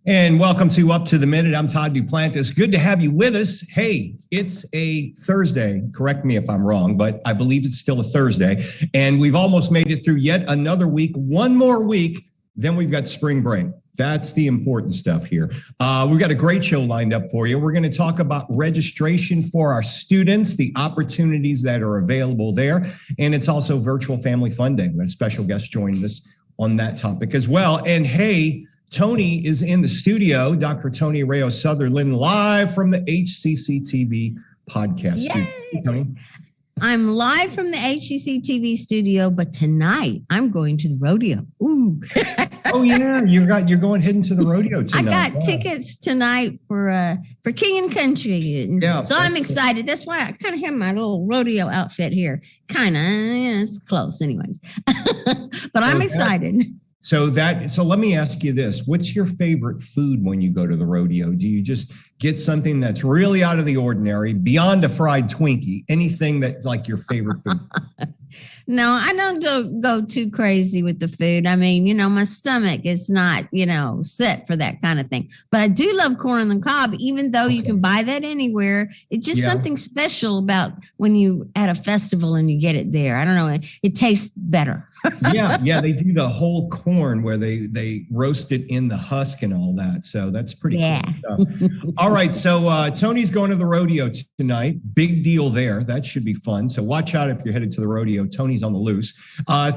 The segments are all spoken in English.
And welcome to Up to the Minute. I'm Todd Duplantis. Good to have you with us. Hey, it's a Thursday. Correct me if I'm wrong, but I believe it's still a Thursday. And we've almost made it through yet another week. One more week, then we've got spring break. That's the important stuff here. We've got a great show lined up for you. We're going to talk about registration for our students, the opportunities that are available there. And it's also virtual family fun day. We have a special guest joining us on that topic as well. And hey, Tony is in the studio, Dr. Tony Arroyo-Sutherland, live from the HCCTV podcast studio. Hey, Tony. I'm live from the HCCTV studio, but tonight I'm going to the rodeo. Ooh. Oh yeah, you're heading to the rodeo tonight. I got tickets tonight for King and Country. Yeah, so I'm excited. That's why I kind of have my little rodeo outfit here. Kind of, it's close anyways. But I'm excited. So let me ask you this. What's your favorite food when you go to the rodeo? Do you just get something that's really out of the ordinary, beyond a fried Twinkie? Anything that's like your favorite food? No, I don't go too crazy with the food. I mean, my stomach is not, set for that kind of thing. But I do love corn on the cob, even though you can buy that anywhere. It's just something special about when you at a festival and you get it there. I don't know. It tastes better. Yeah. They do the whole corn where they roast it in the husk and all that. So that's pretty cool stuff. All right. So Tony's going to the rodeo tonight. Big deal there. That should be fun. So watch out if you're headed to the rodeo. Tony's on the loose.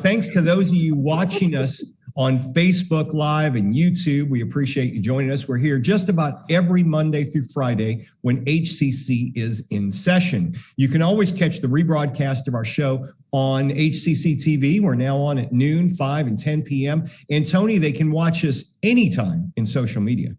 Thanks to those of you watching us on Facebook Live and YouTube. We appreciate you joining us. We're here just about every Monday through Friday when HCC is in session. You can always catch the rebroadcast of our show on HCCTV. We're now on at noon, 5 and 10 p.m. And Tony, they can watch us anytime in social media.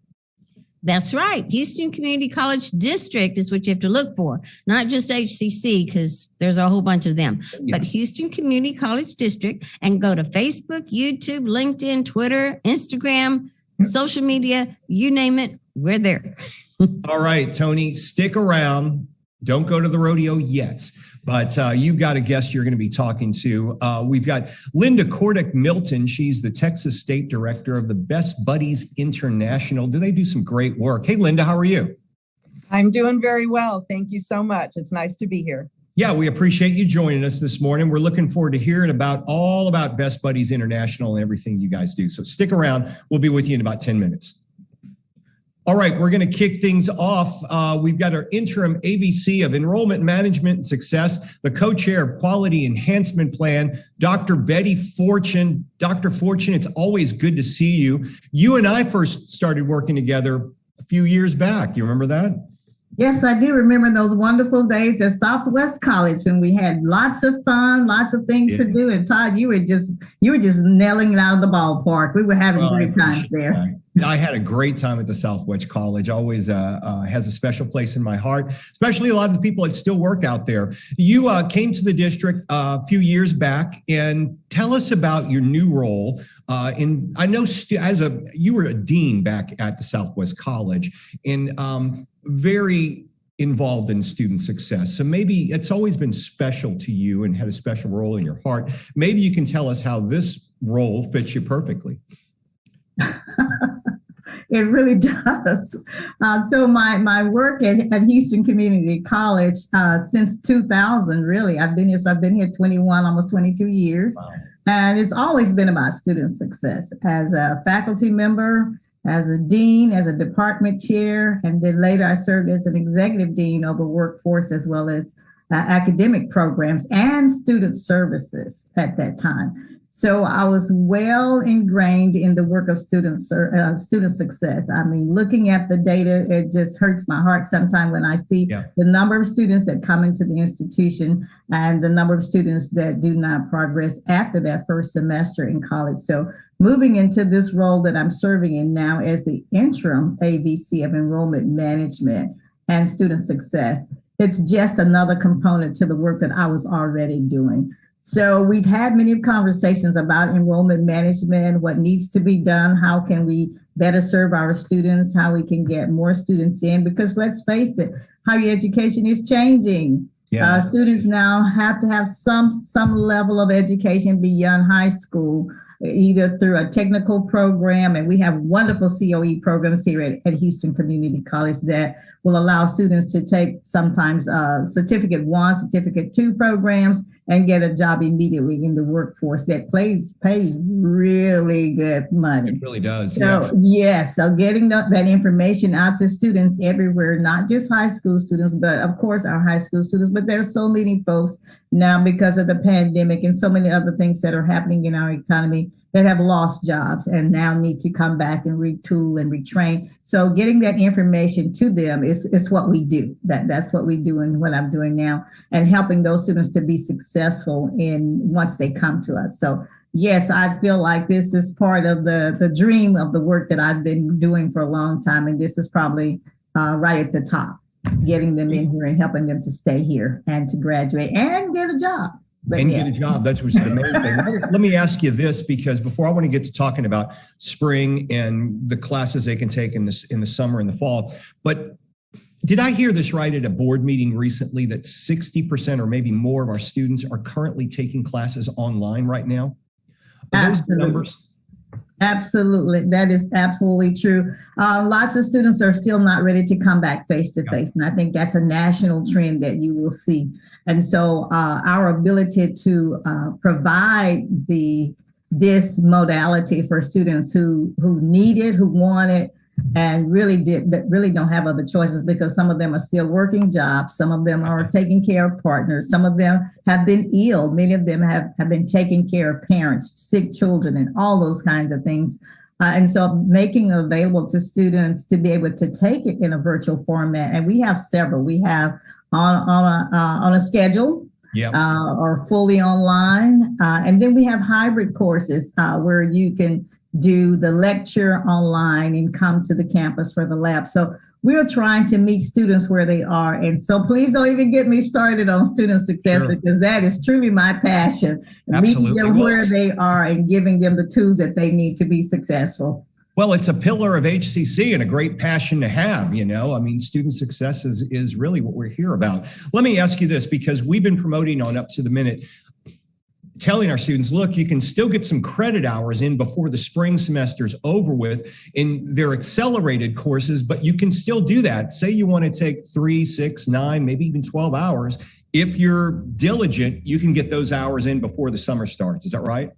That's right. Houston Community College District is what you have to look for, not just HCC, because there's a whole bunch of them, but Houston Community College District, and go to Facebook, YouTube, LinkedIn, Twitter, Instagram, social media, you name it, we're there. All right, Tony, stick around. Don't go to the rodeo yet, but you've got a guest you're going to be talking to. We've got Linda Kordek-Milton. She's the Texas State Director of the Best Buddies International. They do some great work. Hey, Linda, how are you? I'm doing very well. Thank you so much. It's nice to be here. Yeah, we appreciate you joining us this morning. We're looking forward to hearing all about Best Buddies International and everything you guys do. So stick around. We'll be with you in about 10 minutes. All right, we're going to kick things off. We've got our interim AVC of Enrollment Management and Success, the co-chair of Quality Enhancement Plan, Dr. Betty Fortune. Dr. Fortune, it's always good to see you. You and I first started working together a few years back. You remember that? Yes, I do remember those wonderful days at Southwest College when we had lots of fun, lots of things to do. And Todd, you were just nailing it out of the ballpark. We were having great times there. I had a great time at the Southwest College. Always has a special place in my heart, especially a lot of the people that still work out there. You came to the district a few years back, and tell us about your new role. I know you were a dean back at the Southwest College, and very involved in student success. So maybe it's always been special to you and had a special role in your heart. Maybe you can tell us how this role fits you perfectly. It really does. So my work at Houston Community College since 2000, really, I've been here. So I've been here 21, almost 22 years. Wow. And it's always been about student success as a faculty member, as a dean, as a department chair, and then later I served as an executive dean over workforce as well as academic programs and student services at that time. So I was well ingrained in the work of student success. I mean, looking at the data, it just hurts my heart sometimes when I see the number of students that come into the institution and the number of students that do not progress after that first semester in college. So moving into this role that I'm serving in now as the interim AVC of Enrollment Management and Student Success, it's just another component to the work that I was already doing. So we've had many conversations about enrollment management, what needs to be done, how can we better serve our students, how we can get more students in, because let's face it, higher education is changing. Students now have to have some level of education beyond high school. either through a technical program, and we have wonderful COE programs here at Houston Community College that will allow students to take sometimes Certificate 1, Certificate 2 programs and get a job immediately in the workforce that pays really good money. It really does. So, yes, so getting that information out to students everywhere, not just high school students, but of course our high school students, but there's so many folks now because of the pandemic and so many other things that are happening in our economy that have lost jobs and now need to come back and retool and retrain. So getting that information to them is what we do. That's what we do and what I'm doing now, and helping those students to be successful once they come to us. So yes, I feel like this is part of the dream of the work that I've been doing for a long time. And this is probably right at the top, getting them in here and helping them to stay here and to graduate and get a job. Get a job. That's what's the main thing. Let me ask you this, because before I want to get to talking about spring and the classes they can take in the summer and the fall, but did I hear this right at a board meeting recently that 60% or maybe more of our students are currently taking classes online right now? Are those the numbers? Absolutely. That is absolutely true. Lots of students are still not ready to come back face to face. And I think that's a national trend that you will see. And so our ability to provide this modality for students who need it, who want it, and really don't have other choices, because some of them are still working jobs. Some of them are taking care of partners. Some of them have been ill. Many of them have been taking care of parents, sick children, and all those kinds of things. And so making it available to students to be able to take it in a virtual format. And we have several. We have on a schedule, or fully online. And then we have hybrid courses where you can do the lecture online and come to the campus for the lab. So we're trying to meet students where they are. And so please don't even get me started on student success, because that is truly my passion. Meeting them where they are and giving them the tools that they need to be successful. Well, it's a pillar of HCC and a great passion to have, I mean, student success is really what we're here about. Let me ask you this, because we've been promoting on Up to the Minute, telling our students, look, you can still get some credit hours in before the spring semester's over with in their accelerated courses, but you can still do that. Say you want to take 3, 6, 9, maybe even 12 hours. If you're diligent, you can get those hours in before the summer starts. Is that right?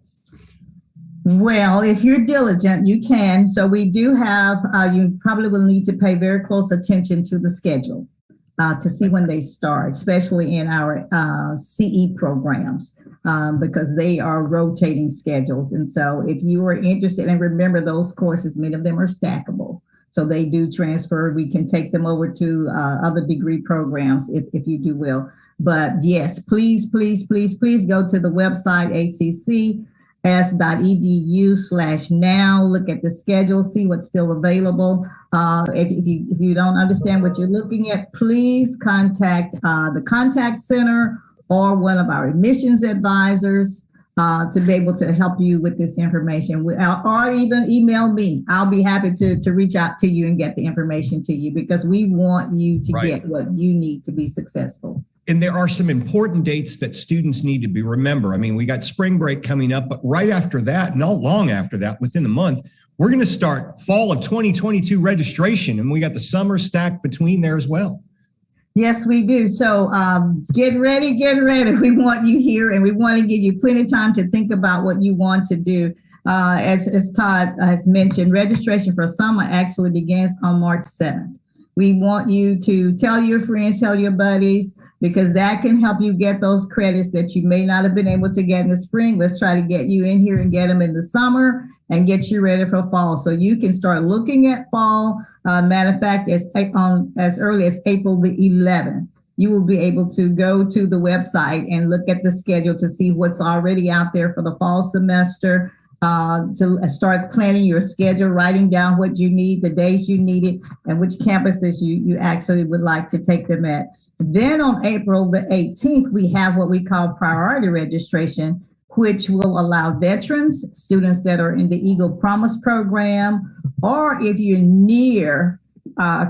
Well, if you're diligent, you can. So we do have, you probably will need to pay very close attention to the schedule to see when they start, especially in our CE programs. Because they are rotating schedules. And so if you are interested, and remember those courses, many of them are stackable. So they do transfer. We can take them over to other degree programs if you do will. But yes, please go to the website, hccs.edu/now. Look at the schedule, see what's still available. If you don't understand what you're looking at, please contact the contact center or one of our admissions advisors to be able to help you with this information, or even email me. I'll be happy to reach out to you and get the information to you, because we want you to get what you need to be successful. And there are some important dates that students need to remember. I mean, we got spring break coming up, but right after that, not long after that, within the month, we're going to start fall of 2022 registration, and we got the summer stacked between there as well. Yes, we do. So get ready. We want you here, and we want to give you plenty of time to think about what you want to do. As Todd has mentioned, registration for summer actually begins on March 7th. We want you to tell your friends, tell your buddies, because that can help you get those credits that you may not have been able to get in the spring. Let's try to get you in here and get them in the summer and get you ready for fall. So you can start looking at fall. Matter of fact, as early as April the 11th, you will be able to go to the website and look at the schedule to see what's already out there for the fall semester, to start planning your schedule, writing down what you need, the days you need it, and which campuses you actually would like to take them at. Then on April the 18th, we have what we call priority registration, which will allow veterans, students that are in the Eagle Promise program, or if you're near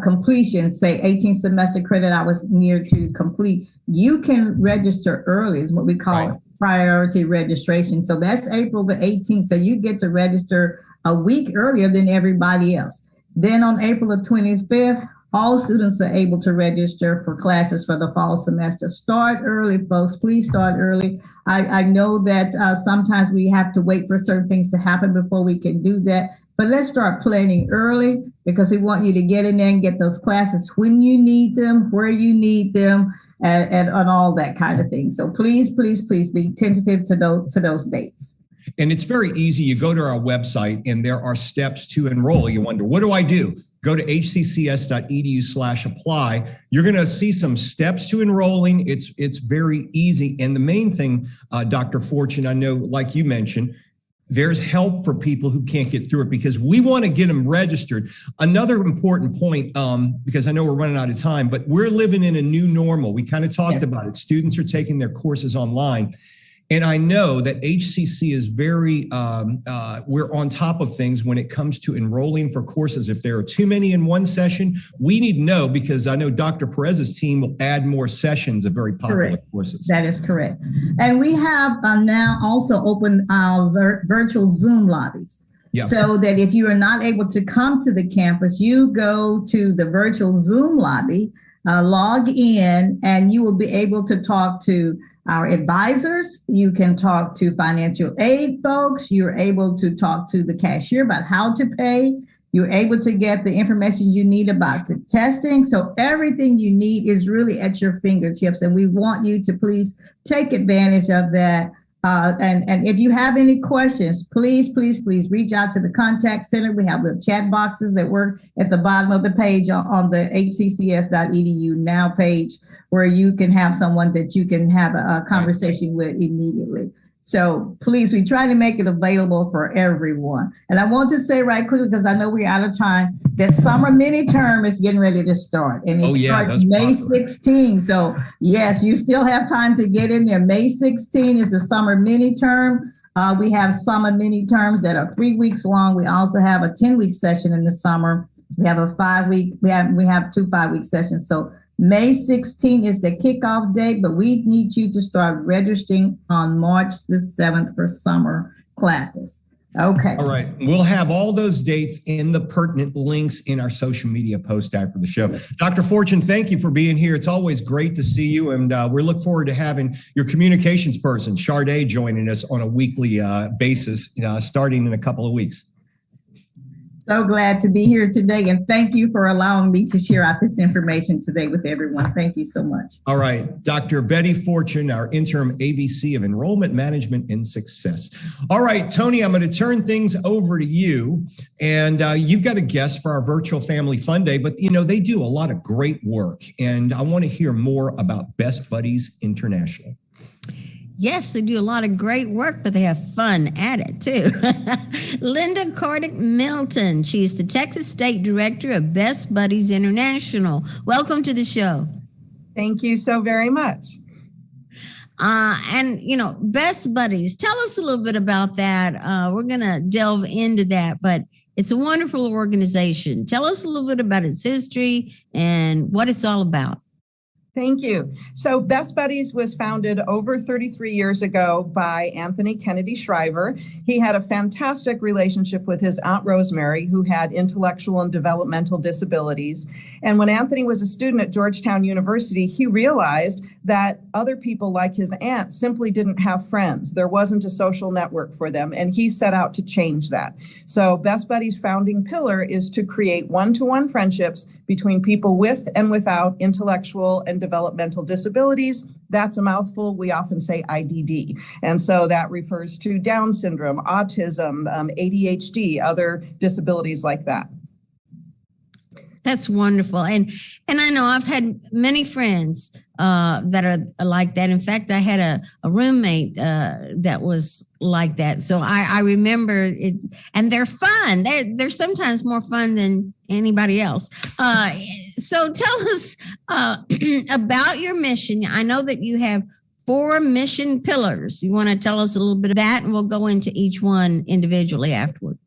completion, say 18 semester credit hours near to complete, you can register early, is what we call priority registration. So that's April the 18th. So you get to register a week earlier than everybody else. Then on April the 25th, all students are able to register for classes for the fall semester. Start early, folks. Please start early. I know that sometimes we have to wait for certain things to happen before we can do that. But let's start planning early, because we want you to get in there and get those classes when you need them, where you need them, and on all that kind of thing. So please, please, please be tentative to those dates. And it's very easy. You go to our website and there are steps to enroll. You wonder, what do I do? Go to hccs.edu/apply. You're going to see some steps to enrolling. It's very easy. And the main thing, Dr. Fortune, I know, like you mentioned, there's help for people who can't get through it, because we want to get them registered. Another important point, because I know we're running out of time, but we're living in a new normal. We kind of talked about it. Students are taking their courses online. And I know that HCC is very, we're on top of things when it comes to enrolling for courses. If there are too many in one session, we need to know, because I know Dr. Perez's team will add more sessions of very popular courses. That is correct. And we have now also opened our virtual Zoom lobbies. Yep. So that if you are not able to come to the campus, you go to the virtual Zoom lobby, log in, and you will be able to talk to our advisors. You can talk to financial aid folks. You're able to talk to the cashier about how to pay. You're able to get the information you need about the testing. So everything you need is really at your fingertips. And we want you to please take advantage of that. And if you have any questions, please, please, please reach out to the contact center. We have the chat boxes that work at the bottom of the page on the hccs.edu now page, where you can have someone that you can have a conversation with immediately. So please, we try to make it available for everyone. And I want to say right quickly, because I know we're out of time, that summer mini term is getting ready to start. And it starts May 16. So yes, you still have time to get in there. May 16 is the summer mini term. We have summer mini terms that are 3 weeks long. We also have a 10-week session in the summer. We have a 5-week, we have 2 5-week sessions. So May 16 is the kickoff date, but we need you to start registering on March the 7th for summer classes. Okay. All right. We'll have all those dates in the pertinent links in our social media post after the show. Dr. Fortune, thank you for being here. It's always great to see you. And we look forward to having your communications person, Sharday, joining us on a weekly basis starting in a couple of weeks. So glad to be here today, and thank you for allowing me to share out this information today with everyone. Thank you so much. All right, Dr. Betty Fortune, our interim AVC of Enrollment Management and Success. All right, Tony, I'm going to turn things over to you, and you've got a guest for our virtual Family Fun Day, but you know, they do a lot of great work, and I want to hear more about Best Buddies International. Yes, they do a lot of great work, but they have fun at it too. Linda Kordek-Milton, she's the Texas State Director of Best Buddies International. Welcome to the show. Thank you so very much. And, you know, Best Buddies, tell us a little bit about that. We're going to delve into that, but it's a wonderful organization. Tell us a little bit about its history and what it's all about. Thank you. So Best Buddies was founded over 33 years ago by Anthony Kennedy Shriver. He had a fantastic relationship with his Aunt Rosemary, who had intellectual and developmental disabilities. And when Anthony was a student at Georgetown University, he realized that other people like his aunt simply didn't have friends. There wasn't a social network for them, and he set out to change that. So Best Buddies' founding pillar is to create one-to-one friendships between people with and without intellectual and developmental disabilities. That's a mouthful. We often say IDD. And so that refers to Down syndrome, autism, ADHD, other disabilities like that. That's wonderful. And I know I've had many friends that are like that. In fact, I had a roommate that was like that. So I remember it, and they're fun. They're sometimes more fun than anybody else. So tell us about your mission. I know that you have 4 mission pillars. You want to tell us a little bit of that, and we'll go into each one individually afterward.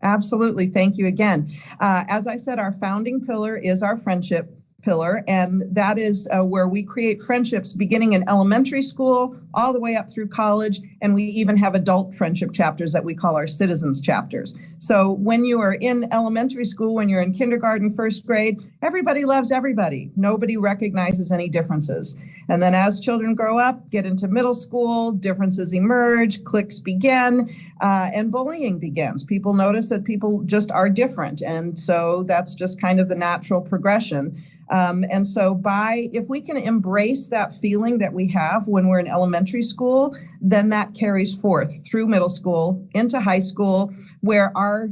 Absolutely. Thank you again. As I said, our founding pillar is our friendship pillar, and that is where we create friendships beginning in elementary school all the way up through college, and we even have adult friendship chapters that we call our citizens chapters. So when you are in elementary school, when you're in kindergarten, first grade, everybody loves everybody. Nobody recognizes any differences. And then as children grow up, get into middle school, differences emerge, cliques begin, and bullying begins. People notice that people just are different. And so that's just kind of the natural progression. And so if we can embrace that feeling that we have when we're in elementary school, then that carries forth through middle school into high school, where our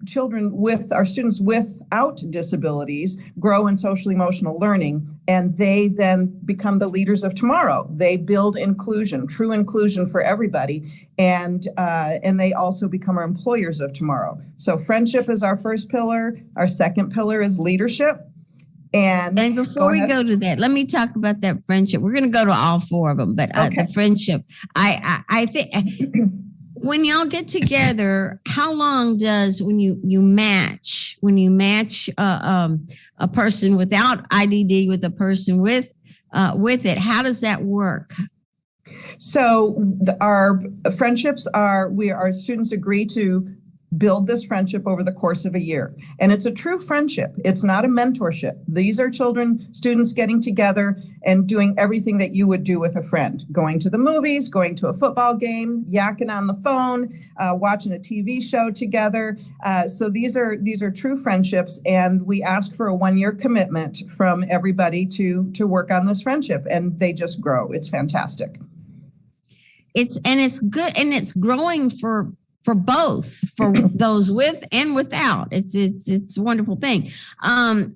students without disabilities grow in social emotional learning, and they then become the leaders of tomorrow. They build inclusion, true inclusion for everybody, and they also become our employers of tomorrow. So friendship is our first pillar. Our second pillar is leadership. And before we go to that, let me talk about that friendship. We're going to go to all four of them, but the friendship, I think when y'all get together, how long does when you match a person without IDD with a person with it, how does that work? So our friendships our students agree to build this friendship over the course of a year. And it's a true friendship. It's not a mentorship. These are students getting together and doing everything that you would do with a friend, going to the movies, going to a football game, yakking on the phone, watching a TV show together. So these are true friendships, and we ask for a 1-year commitment from everybody to work on this friendship, and they just grow. It's fantastic. It's good, and it's growing for both, for those with and without. It's a wonderful thing.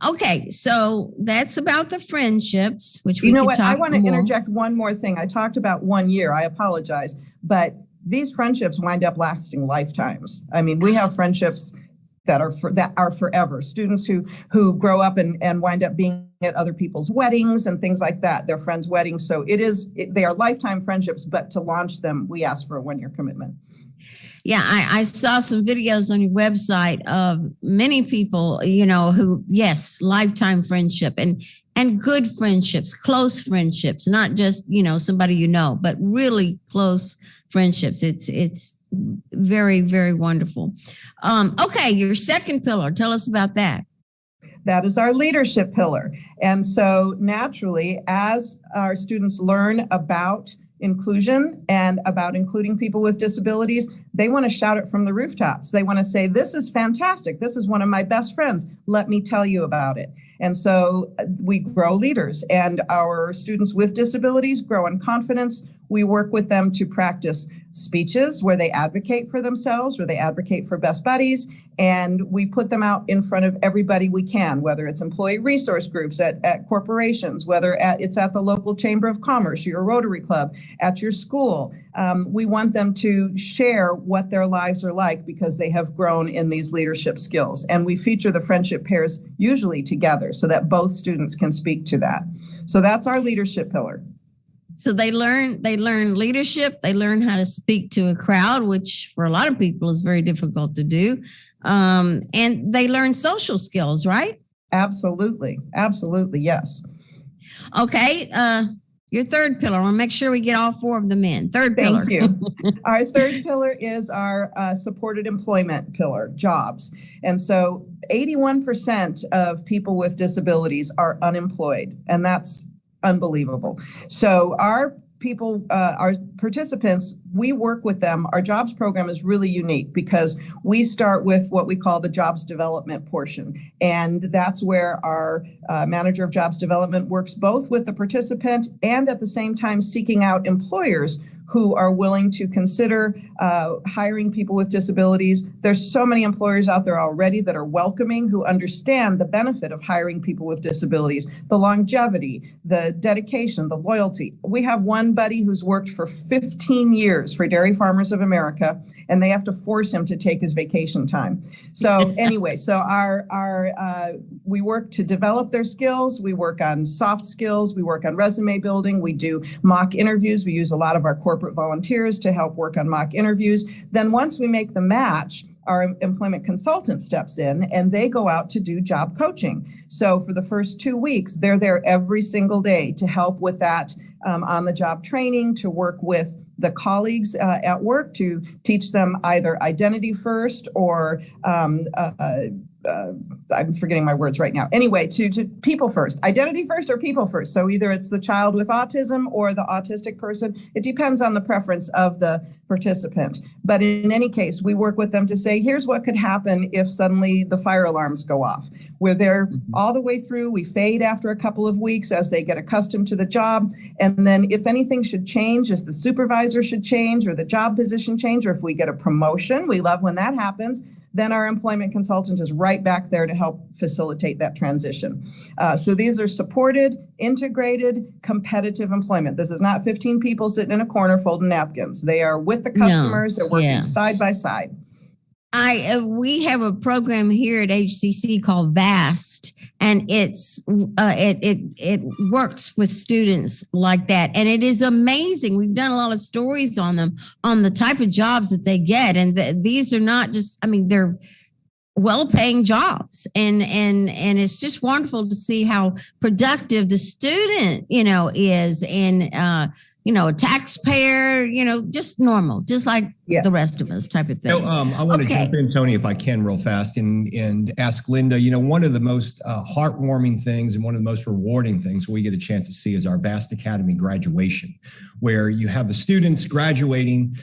Okay, so that's about the friendships, which we can talk I want to more. interject one more thing. I talked about 1 year. I apologize, but these friendships wind up lasting lifetimes. I mean, we have friendships that are forever. Students who grow up and wind up being at other people's weddings and things like that, their friends' weddings. So they are lifetime friendships, but to launch them, we ask for a 1-year commitment. Yeah, I saw some videos on your website of many people, who, yes, lifetime friendship and good friendships, close friendships, not just, somebody but really close friendships. It's very, very wonderful. Okay, your second pillar, tell us about that. That is our leadership pillar. And so naturally, as our students learn about inclusion and about including people with disabilities, they want to shout it from the rooftops. They want to say, this is fantastic. This is one of my best friends. Let me tell you about it. And so we grow leaders, and our students with disabilities grow in confidence. We work with them to practice speeches where they advocate for themselves, where they advocate for best buddies, and we put them out in front of everybody we can, whether it's employee resource groups at corporations, whether it's at the local Chamber of Commerce, your Rotary Club, at your school. We want them to share what their lives are like because they have grown in these leadership skills. And we feature the friendship pairs usually together so that both students can speak to that. So that's our leadership pillar. So they learn leadership, they learn how to speak to a crowd, which for a lot of people is very difficult to do. And they learn social skills, right? Absolutely. Absolutely. Yes. Okay. Your third pillar. I want to make sure we get all four of them in. Third pillar. Thank you. Our third pillar is our supported employment pillar, jobs. And so 81% of people with disabilities are unemployed, and that's unbelievable. So our participants, we work with them. Our jobs program is really unique because we start with what we call the jobs development portion. And that's where our manager of jobs development works both with the participant and at the same time seeking out employers who are willing to consider hiring people with disabilities. There's so many employers out there already that are welcoming, who understand the benefit of hiring people with disabilities, the longevity, the dedication, the loyalty. We have one buddy who's worked for 15 years for Dairy Farmers of America, and they have to force him to take his vacation time. So anyway, so we work to develop their skills. We work on soft skills. We work on resume building. We do mock interviews. We use a lot of our corporate volunteers to help work on mock interviews. Then once we make the match, our employment consultant steps in and they go out to do job coaching. So for the first 2 weeks, they're there every single day to help with that on-the-job training, to work with the colleagues at work, to teach them either identity first or I'm forgetting my words right now. Anyway, to people first, identity first or people first. So either it's the child with autism or the autistic person. It depends on the preference of the participant. But in any case, we work with them to say, here's what could happen if suddenly the fire alarms go off. We're there all the way through. We fade after a couple of weeks as they get accustomed to the job. And then if anything should change, if the supervisor should change or the job position change, or if we get a promotion, we love when that happens, then our employment consultant is right back there to help facilitate that transition. So these are supported, integrated, competitive employment. This is not 15 people sitting in a corner folding napkins. They are with the customers. They're working side by side. We have a program here at HCC called VAST, and it works with students like that, and it is amazing. We've done a lot of stories on them, on the type of jobs that they get, and these are not just, I mean, they're well-paying jobs, and it's just wonderful to see how productive the student, is, and a taxpayer, just normal, just like the rest of us type of thing. I want to jump in, Tony, if I can, real fast, and ask Linda, one of the most heartwarming things and one of the most rewarding things we get a chance to see is our VAST Academy graduation, where you have the students graduating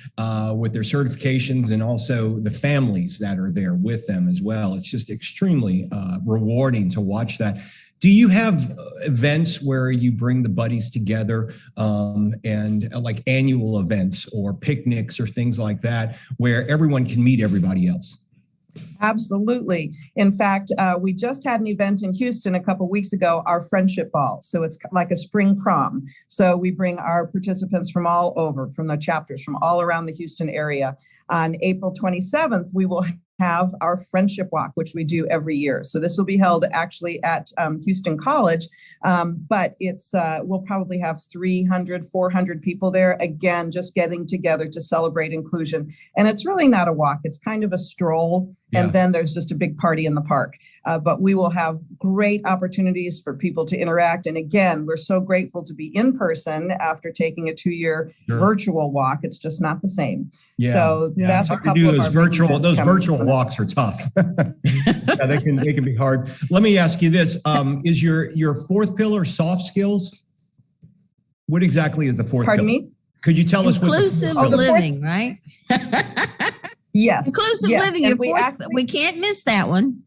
with their certifications and also the families that are there with them as well. It's just extremely rewarding to watch that. Do you have events where you bring the buddies together and like annual events or picnics or things like that where everyone can meet everybody else? Absolutely. In fact, we just had an event in Houston a couple of weeks ago, our friendship ball. So it's like a spring prom. So we bring our participants from all over, from the chapters, from all around the Houston area. On April 27th, we will have our friendship walk, which we do every year. So this will be held actually at Houston College, but we'll probably have 300, 400 people there, again, just getting together to celebrate inclusion. And it's really not a walk. It's kind of a stroll. And then there's just a big party in the park. But we will have great opportunities for people to interact. And again, we're so grateful to be in person after taking a 2-year virtual walk. It's just not the same. So that's a couple of our those virtual walks are tough. They can be hard. Let me ask you this. Is your fourth pillar soft skills? What exactly is the fourth pillar? Pardon me? Could you tell us what inclusive living, right? Yes. Inclusive living. We can't miss that one.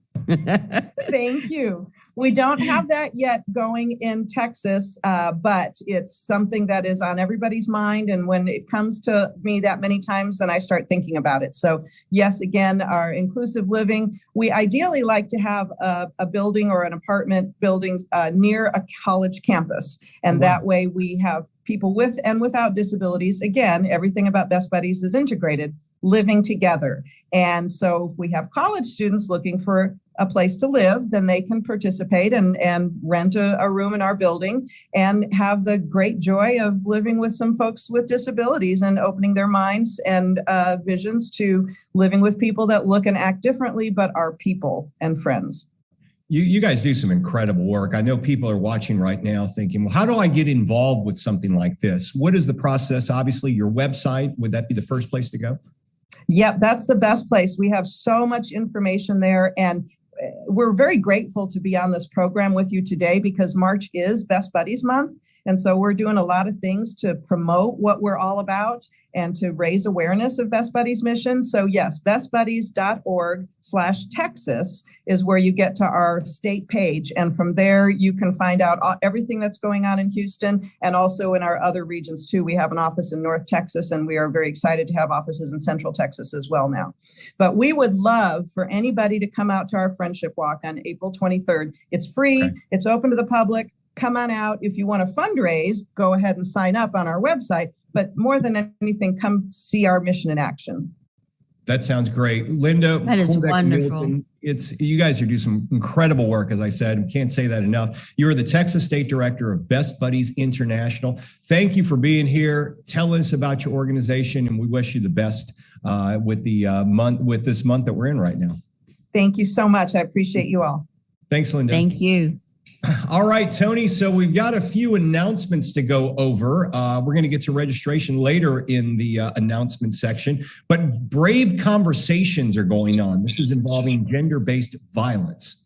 Thank you. We don't have that yet going in Texas, but it's something that is on everybody's mind. And when it comes to me that many times, then I start thinking about it. So yes, again, our inclusive living, we ideally like to have a building or an apartment building near a college campus. And that way we have people with and without disabilities. Again, everything about Best Buddies is integrated, living together. And so if we have college students looking for a place to live, then they can participate and rent a room in our building and have the great joy of living with some folks with disabilities and opening their minds and visions to living with people that look and act differently, but are people and friends. You guys do some incredible work. I know people are watching right now thinking, well, how do I get involved with something like this? What is the process? Obviously, your website, would that be the first place to go? Yep, that's the best place. We have so much information there, and we're very grateful to be on this program with you today because March is Best Buddies Month. And so we're doing a lot of things to promote what we're all about and to raise awareness of Best Buddies mission. So yes, bestbuddies.org/Texas is where you get to our state page. And from there, you can find out everything that's going on in Houston and also in our other regions too. We have an office in North Texas, and we are very excited to have offices in Central Texas as well now. But we would love for anybody to come out to our Friendship Walk on April 23rd. It's free. Okay. It's open to the public. Come on out. If you want to fundraise, go ahead and sign up on our website. But more than anything, come see our mission in action. That sounds great. Linda, that is wonderful. You guys are doing some incredible work, as I said. Can't say that enough. You're the Texas State Director of Best Buddies International. Thank you for being here. Tell us about your organization, and we wish you the best with this month that we're in right now. Thank you so much. I appreciate you all. Thanks, Linda. Thank you. All right, Tony. So we've got a few announcements to go over. We're going to get to registration later in the announcement section, but brave conversations are going on. This is involving gender-based violence.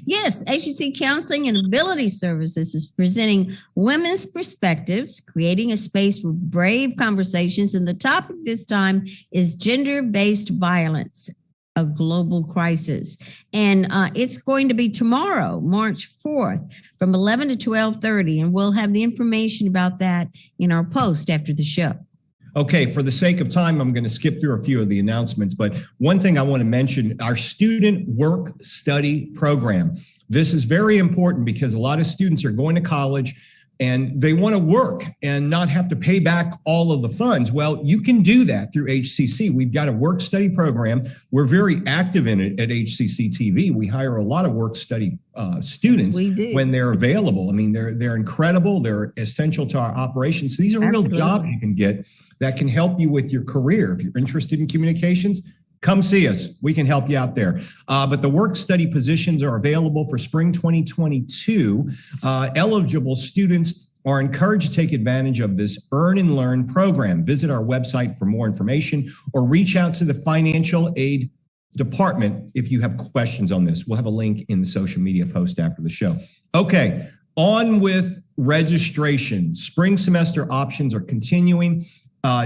Yes, HCC Counseling and Ability Services is presenting women's perspectives, creating a space for brave conversations. And the topic this time is gender-based violence, a global crisis. And it's going to be tomorrow, March 4th, from 11 to 12:30. And we'll have the information about that in our post after the show. Okay, for the sake of time, I'm going to skip through a few of the announcements, but one thing I want to mention, our student work study program. This is very important because a lot of students are going to college and they want to work and not have to pay back all of the funds. Well, you can do that through HCC. We've got a work study program. We're very active in it at HCCTV. We hire a lot of work study students when they're available. I mean, they're incredible. They're essential to our operations. So these are real jobs you can get that can help you with your career. If you're interested in communications, come see us. We can help you out there. But the work study positions are available for spring 2022. Eligible students are encouraged to take advantage of this Earn and Learn program. Visit our website for more information or reach out to the financial aid department if you have questions on this. We'll have a link in the social media post after the show. Okay, on with registration. Spring semester options are continuing.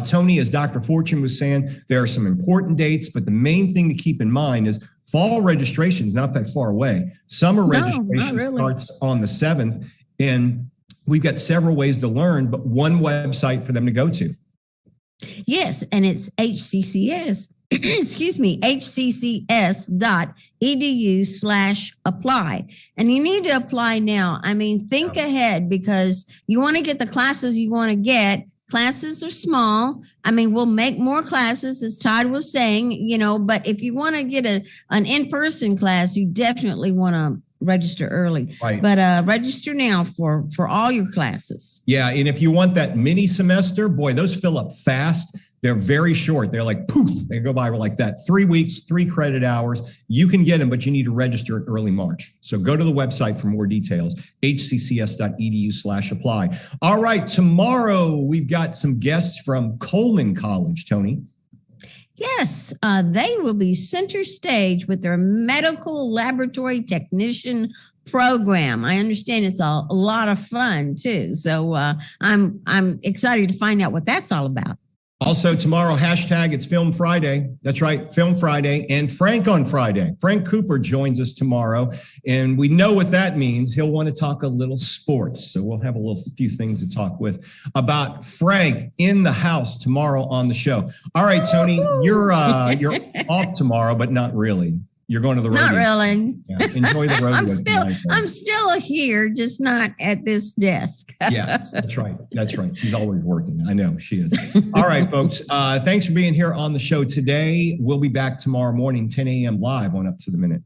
Tony, as Dr. Fortune was saying, there are some important dates, but the main thing to keep in mind is fall registration is not that far away. Summer registration starts on the 7th, and we've got several ways to learn, but one website for them to go to. Yes, and it's HCCS, hccs.edu/apply. And you need to apply now. I mean, think ahead because you want to get the classes you want to get. Classes are small. I mean, we'll make more classes, as Todd was saying, but if you want to get an in-person class, you definitely want to register early. Right. But register now for all your classes. Yeah, and if you want that mini semester, boy, those fill up fast. They're very short. They're like, poof, they go by like that. 3 weeks, 3 credit hours. You can get them, but you need to register in early March. So go to the website for more details, hccs.edu/apply. All right, tomorrow we've got some guests from Coleman College, Tony. Yes, they will be center stage with their medical laboratory technician program. I understand it's a lot of fun too. So I'm excited to find out what that's all about. Also tomorrow, hashtag it's Film Friday. That's right, Film Friday and Frank on Friday. Frank Cooper joins us tomorrow, and we know what that means. He'll want to talk a little sports. So we'll have a few things to talk about Frank in the house tomorrow on the show. All right, Tony, you're off tomorrow, but not really. You're going to the rodeo. Not really. Yeah, enjoy the rodeo. I'm still here, just not at this desk. Yes, that's right. That's right. She's always working. I know she is. All right, folks. Thanks for being here on the show today. We'll be back tomorrow morning, 10 a.m. live on Up to the Minute.